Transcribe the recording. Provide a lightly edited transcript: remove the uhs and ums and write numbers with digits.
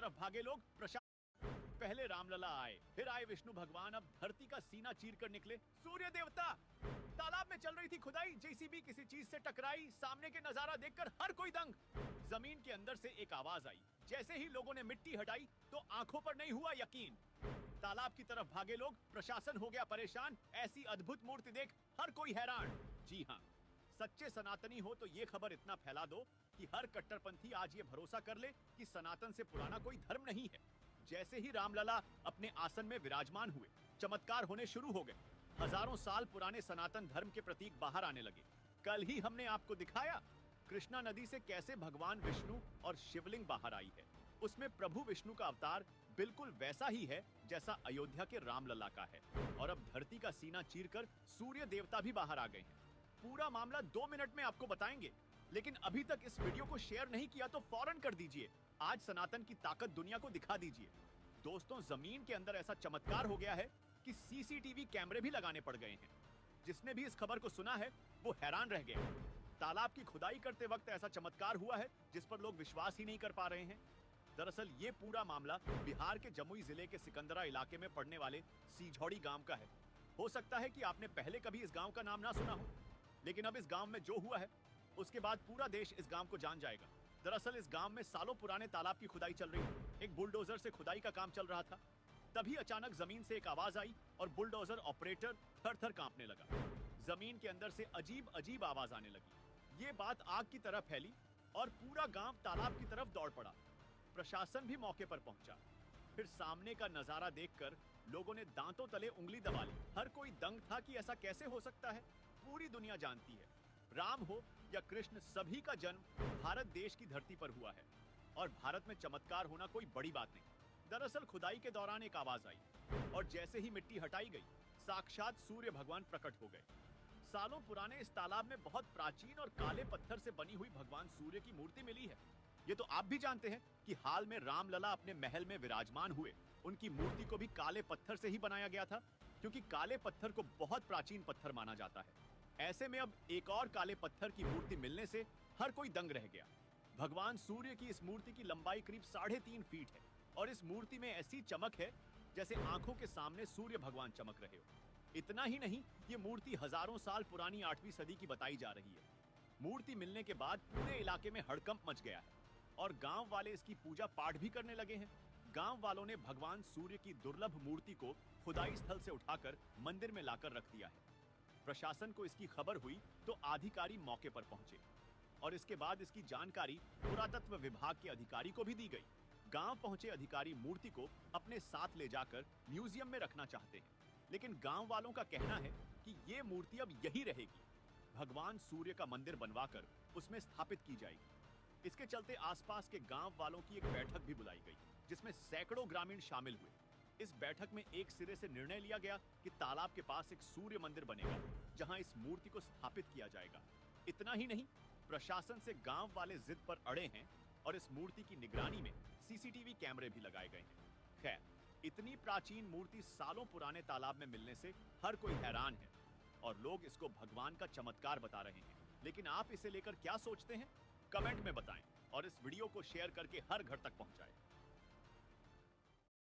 तरफ भागे लोग। पहले रामलला आए, फिर आए विष्णु भगवान, अब धरती का सीना चीर कर निकले सूर्य देवता। तालाब में चल रही थी खुदाई, जेसीबी किसी चीज से टकराई, सामने के नजारा देखकर हर कोई दंग। जमीन के अंदर से एक आवाज आई, जैसे ही लोगों ने मिट्टी हटाई तो आंखों पर नहीं हुआ यकीन। तालाब की तरफ भागे लोग, प्रशासन हो गया परेशान, ऐसी अद्भुत मूर्ति देख हर कोई हैरान। जी हाँ, सच्चे सनातनी हो तो ये खबर इतना फैला दो कि हर कट्टरपंथी आज ये भरोसा कर ले कि सनातन से पुराना कोई धर्म नहीं है। जैसे ही रामलला अपने आसन में विराजमान हुए, चमत्कार होने शुरू हो गए। हजारों साल पुराने सनातन धर्म के प्रतीक बाहर आने लगे। कल ही हमने आपको दिखाया कृष्णा नदी से कैसे भगवान विष्णु और शिवलिंग बाहर आई है। उसमें प्रभु विष्णु का अवतार बिल्कुल वैसा ही है जैसा अयोध्या के रामलला का है। और अब धरती का सीना चीरकर सूर्य देवता भी बाहर आ गए हैं। पूरा मामला 2 मिनट में आपको बताएंगे, लेकिन अभी तक इस वीडियो को शेयर नहीं किया तो फौरन कर दीजिए। आज सनातन की ताकत दुनिया को दिखा दीजिए। दोस्तों, जमीन के अंदर ऐसा चमत्कार हो गया है कि सीसीटीवी कैमरे भी लगाने पड़ गए हैं। जिसने भी इस खबर को सुना है वो हैरान रह गया। तालाब की खुदाई करते वक्त ऐसा चमत्कार हुआ है जिस पर लोग विश्वास ही नहीं कर पा रहे हैं। दरअसल ये पूरा मामला बिहार के जमुई जिले के सिकंदरा इलाके में पड़ने वाले सीझौड़ी गांव का है। हो सकता है कि आपने पहले कभी इस गांव का नाम ना सुना हो, लेकिन अब इस गांव में जो हुआ है उसके बाद पूरा देश इस गांव को जान जाएगा। दरअसल इस गांव में सालों पुराने तालाब की खुदाई चल रही थी। एक बुलडोजर से खुदाई का काम चल रहा था। तभी अचानक जमीन से एक आवाज आई और बुलडोजर ऑपरेटर थर-थर कांपने लगा। जमीन के अंदर से अजीब अजीब आवाज आने लगी। ये बात आग की तरह फैली और पूरा गांव तालाब की तरफ दौड़ पड़ा। प्रशासन भी मौके पर पहुंचा। फिर सामने का नजारा देखकर लोगों ने दांतों तले उंगली दबा ली। हर कोई दंग था कि ऐसा कैसे हो सकता है। पूरी दुनिया जानती है, राम हो या कृष्ण, सभी का जन्म भारत देश की धरती पर हुआ है और भारत में चमत्कार होना कोई बड़ी बात नहीं। दरअसल खुदाई के दौरान एक आवाज आई और जैसे ही मिट्टी हटाई गई, साक्षात सूर्य भगवान प्रकट हो गए। सालों पुराने इस तालाब में बहुत प्राचीन और काले पत्थर से बनी हुई भगवान सूर्य की मूर्ति मिली है। ये तो आप भी जानते हैं कि हाल में रामलला अपने महल में विराजमान हुए, उनकी मूर्ति को भी काले पत्थर से ही बनाया गया था, क्योंकि काले पत्थर को बहुत प्राचीन पत्थर माना जाता है। ऐसे में अब एक और काले पत्थर की मूर्ति मिलने से हर कोई दंग रह गया। भगवान सूर्य की इस मूर्ति की लंबाई करीब 3.5 फीट है और इस मूर्ति में ऐसी चमक है जैसे आंखों के सामने सूर्य भगवान चमक रहे हो। इतना ही नहीं, ये मूर्ति हजारों साल पुरानी 8वीं सदी की बताई जा रही है। मूर्ति मिलने के बाद पूरे इलाके में हड़कंप मच गया है और गांव वाले इसकी पूजा पाठ भी करने लगे हैं। गांव वालों ने भगवान सूर्य की दुर्लभ मूर्ति को खुदाई स्थल से उठाकर मंदिर में लाकर रख दिया है। प्रशासन को इसकी खबर हुई तो अधिकारी मौके पर पहुंचे और इसके बाद इसकी जानकारी पुरातत्व विभाग के अधिकारी को भी दी गई। गांव पहुंचे अधिकारी मूर्ति को अपने साथ ले जाकर म्यूजियम में रखना चाहते हैं, लेकिन गांव वालों का कहना है कि ये मूर्ति अब यही रहेगी। भगवान सूर्य का मंदिर बनवाकर उसमें स्थापित की जाएगी। इसके चलते आसपास के गांव वालों की एक बैठक भी बुलाई गई, जिसमें सैकड़ों ग्रामीण शामिल हुए। इस बैठक में एक सिरे से निर्णय लिया गया कि तालाब के पास एक सूर्य मंदिर बनेगा, जहां इस मूर्ति को स्थापित किया जाएगा। इतना ही नहीं, प्रशासन से गांव वाले जिद पर अड़े हैं और इस मूर्ति की निगरानी में सीसीटीवी कैमरे भी लगाए गए हैं। खैर, इतनी प्राचीन मूर्ति सालों पुराने तालाब में मिलने से हर कोई हैरान है और लोग इसको भगवान का चमत्कार बता रहे हैं। लेकिन आप इसे लेकर क्या सोचते हैं? कमेंट में बताएं और इस वीडियो को शेयर करके हर घर तक पहुंचाएं।